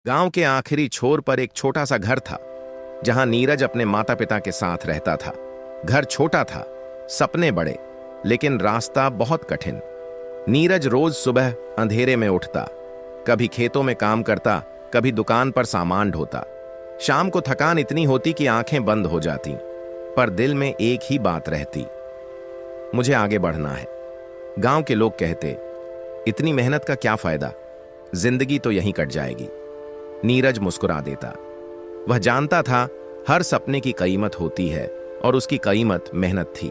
गांव के आखिरी छोर पर एक छोटा सा घर था जहां नीरज अपने माता पिता के साथ रहता था। घर छोटा था, सपने बड़े, लेकिन रास्ता बहुत कठिन। नीरज रोज सुबह अंधेरे में उठता, कभी खेतों में काम करता, कभी दुकान पर सामान ढोता। शाम को थकान इतनी होती कि आंखें बंद हो जाती, पर दिल में एक ही बात रहती, मुझे आगे बढ़ना है। गांव के लोग कहते, इतनी मेहनत का क्या फायदा, जिंदगी तो यहीं कट जाएगी। नीरज मुस्कुरा देता। वह जानता था हर सपने की कीमत होती है और उसकी कीमत मेहनत थी।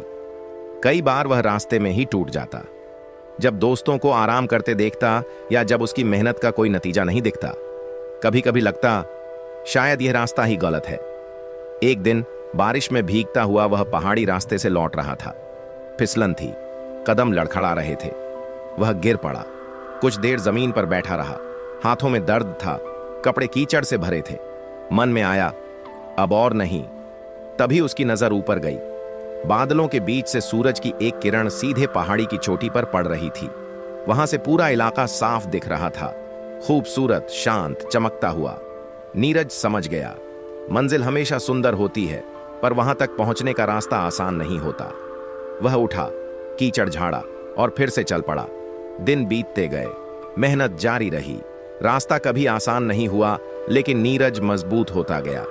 कई बार वह रास्ते में ही टूट जाता, जब दोस्तों को आराम करते देखता या जब उसकी मेहनत का कोई नतीजा नहीं दिखता। कभी कभी लगता शायद यह रास्ता ही गलत है। एक दिन बारिश में भीगता हुआ वह पहाड़ी रास्ते से लौट रहा था। फिसलन थी, कदम लड़खड़ा रहे थे। वह गिर पड़ा, कुछ देर जमीन पर बैठा रहा। हाथों में दर्द था, कपड़े कीचड़ से भरे थे। मन में आया, अब और नहीं। तभी उसकी नजर ऊपर गई। बादलों के बीच से सूरज की एक किरण सीधे पहाड़ी की चोटी पर पड़ रही थी। वहां से पूरा इलाका साफ दिख रहा था, खूबसूरत, शांत, चमकता हुआ। नीरज समझ गया, मंजिल हमेशा सुंदर होती है, पर वहां तक पहुंचने का रास्ता आसान नहीं होता। वह उठा, कीचड़ झाड़ा और फिर से चल पड़ा। दिन बीतते गए, मेहनत जारी रही। रास्ता कभी आसान नहीं हुआ, लेकिन नीरज मजबूत होता गया।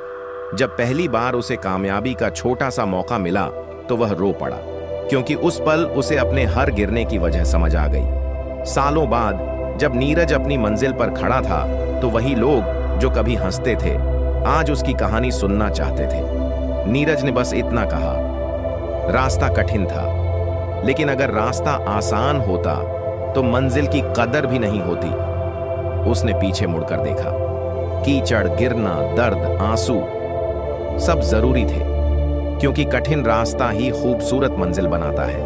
जब पहली बार उसे कामयाबी का छोटा सा मौका मिला तो वह रो पड़ा, क्योंकि उस पल उसे अपने हर गिरने की वजह समझ आ गई। सालों बाद जब नीरज अपनी मंजिल पर खड़ा था, तो वही लोग जो कभी हंसते थे आज उसकी कहानी सुनना चाहते थे। नीरज ने बस इतना कहा, रास्ता कठिन था, लेकिन अगर रास्ता आसान होता तो मंजिल की कदर भी नहीं होती। उसने पीछे मुड़कर देखा। कीचड़, गिरना, दर्द, आंसू सब जरूरी थे, क्योंकि कठिन रास्ता ही खूबसूरत मंजिल बनाता है।